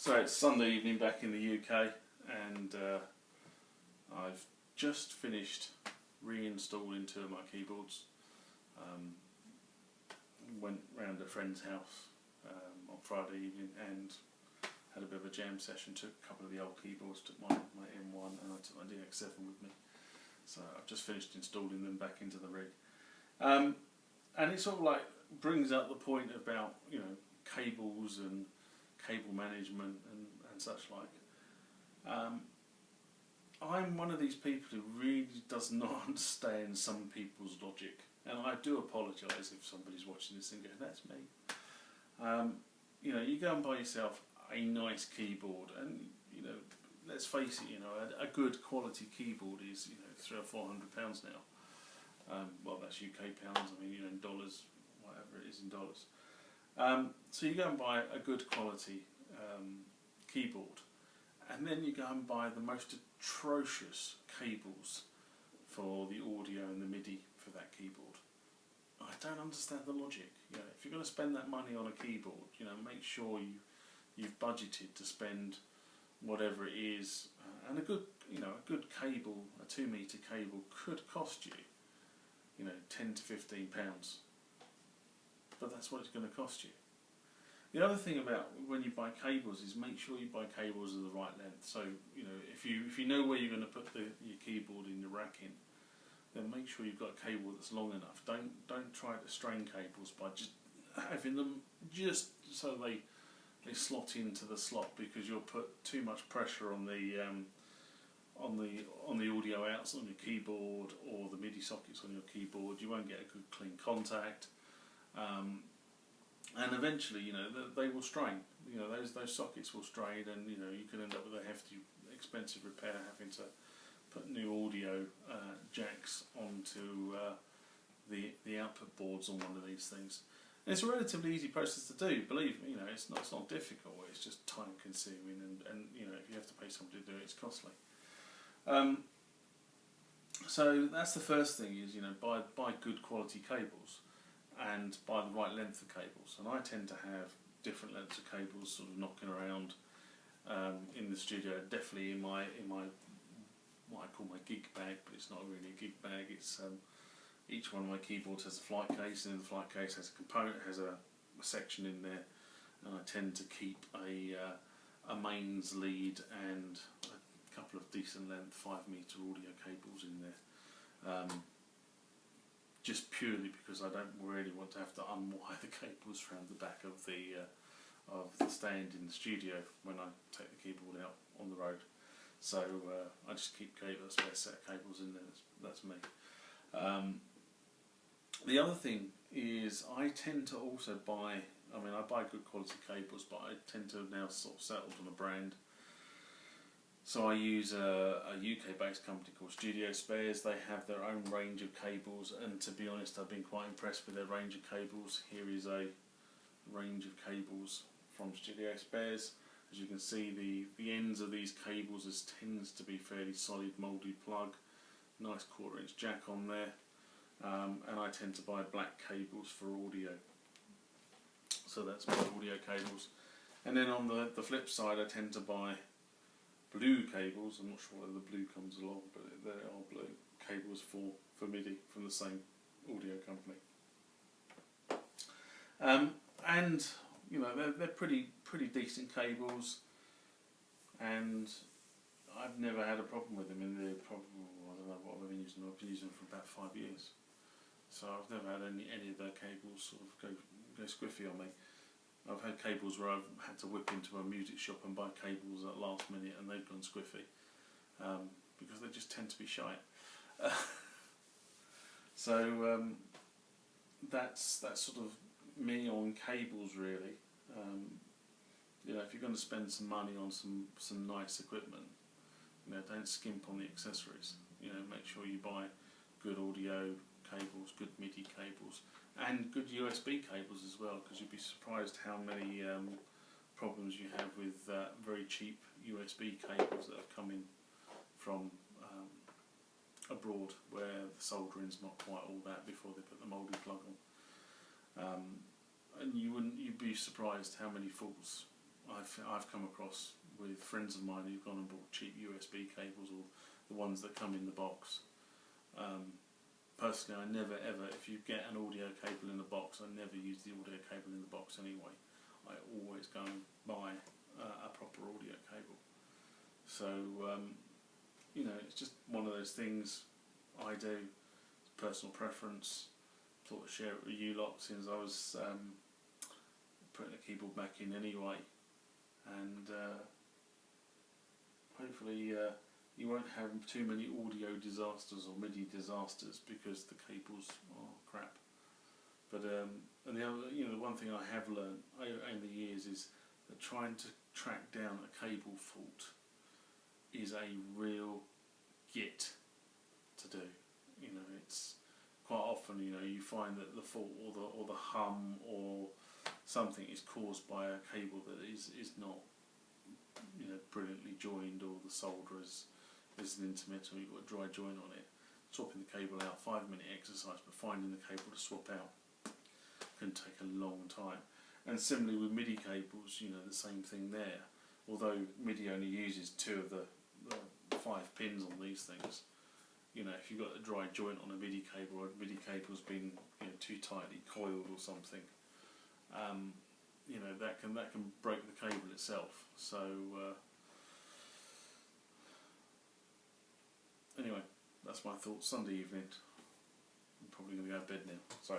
So it's Sunday evening back in the UK, and I've just finished reinstalling two of my keyboards. Went round a friend's house on Friday evening and had a bit of a jam session. Took a couple of the old keyboards, took my M1 and I took my DX7 with me. So I've just finished installing them back into the rig. And it sort of like brings up the point about, you know, cables and cable management and such like. I'm one of these people who really does not understand some people's logic, and I do apologise if somebody's watching this and going, that's me. You know, you go and buy yourself a nice keyboard, and you know, let's face it, you know, a good quality keyboard is, you know, £300 or £400 now. Well, that's UK pounds. I mean, you know, in dollars, whatever it is in dollars. So you go and buy a good quality keyboard, and then you go and buy the most atrocious cables for the audio and the MIDI for that keyboard. I don't understand the logic. You know, if you're going to spend that money on a keyboard, you know, make sure you've budgeted to spend whatever it is, and a good, you know, a good cable, a 2-metre cable could cost you, you know, £10 to £15, but that's what it's going to cost you. The other thing about when you buy cables is make sure you buy cables of the right length. So, you know, if you know where you're going to put your keyboard in your racking, then make sure you've got a cable that's long enough. Don't try to strain cables by just having them just so they slot into the slot, because you'll put too much pressure on the audio outs on your keyboard or the MIDI sockets on your keyboard. You won't get a good clean contact. And eventually, you know, they will strain. You know, those sockets will strain, and you know, you can end up with a hefty, expensive repair, having to put new audio jacks onto the output boards on one of these things. And it's a relatively easy process to do. Believe me, you know, it's not difficult. It's just time consuming, and you know, if you have to pay somebody to do it, it's costly. So that's the first thing, is, you know, buy good quality cables, and buy the right length of cables. And I tend to have different lengths of cables sort of knocking around in the studio. Definitely in my what I call my gig bag, but it's not really a gig bag. It's each one of my keyboards has a flight case, and in the flight case has a component, has a section in there, and I tend to keep a mains lead and a couple of decent length 5-metre audio cables in there. Just purely because I don't really want to have to unwire the cables around the back of the stand in the studio when I take the keyboard out on the road. So I just keep a spare set of cables in there. That's me. The other thing is, I tend to also buy, I mean, I buy good quality cables, but I tend to have now sort of settled on a brand. So I use a UK based company called Studio Spares. They have their own range of cables, and to be honest, I've been quite impressed with their range of cables. Here is a range of cables from Studio Spares. As you can see, the ends of these cables tends to be fairly solid moulded plug, nice 1/4-inch jack on there, and I tend to buy black cables for audio. So that's my audio cables. And then on the flip side, I tend to buy blue cables. I'm not sure whether the blue comes along, but there are blue cables for MIDI from the same audio company. And you know, they're pretty decent cables, and I've never had a problem with them. I don't know what I've been using. I've been using them for about 5 years, so I've never had any of their cables sort of go squiffy on me. I've had cables where I've had to whip into a music shop and buy cables at last minute, and they've gone squiffy because they just tend to be shite. So that's sort of me on cables, really. You know, if you're going to spend some money on some nice equipment, you know, don't skimp on the accessories. You know, make sure you buy good audio cables, good MIDI cables, and good USB cables as well, because you'd be surprised how many problems you have with very cheap USB cables that have come in from abroad, where the soldering's not quite all that before they put the moulded plug on. And you'd be surprised how many faults I've come across with friends of mine who've gone and bought cheap USB cables, or the ones that come in the box. Personally, I never ever, if you get an audio cable in the box, I never use the audio cable in the box anyway. I always go and buy a proper audio cable. So, you know, it's just one of those things I do, personal preference. Thought I'd share it with you lot since I was putting the keyboard back in anyway. And hopefully you won't have too many audio disasters or MIDI disasters because the cables are crap. But and the other, you know, the one thing I have learned over the years is that trying to track down a cable fault is a real git to do. You know, it's quite often, you know, you find that the fault or the hum or something is caused by a cable that is not, you know, brilliantly joined, or the solder is an intermittent, or you've got a dry joint on it. Swapping the cable out, 5-minute exercise, but finding the cable to swap out can take a long time. And similarly with MIDI cables, you know, the same thing there. Although MIDI only uses 2 of the 5 pins on these things, you know, if you've got a dry joint on a MIDI cable, or a MIDI cable's been, you know, too tightly coiled or something, you know, that can break the cable itself. So anyway, that's my thoughts. Sunday evening. I'm probably going to go to bed now. So.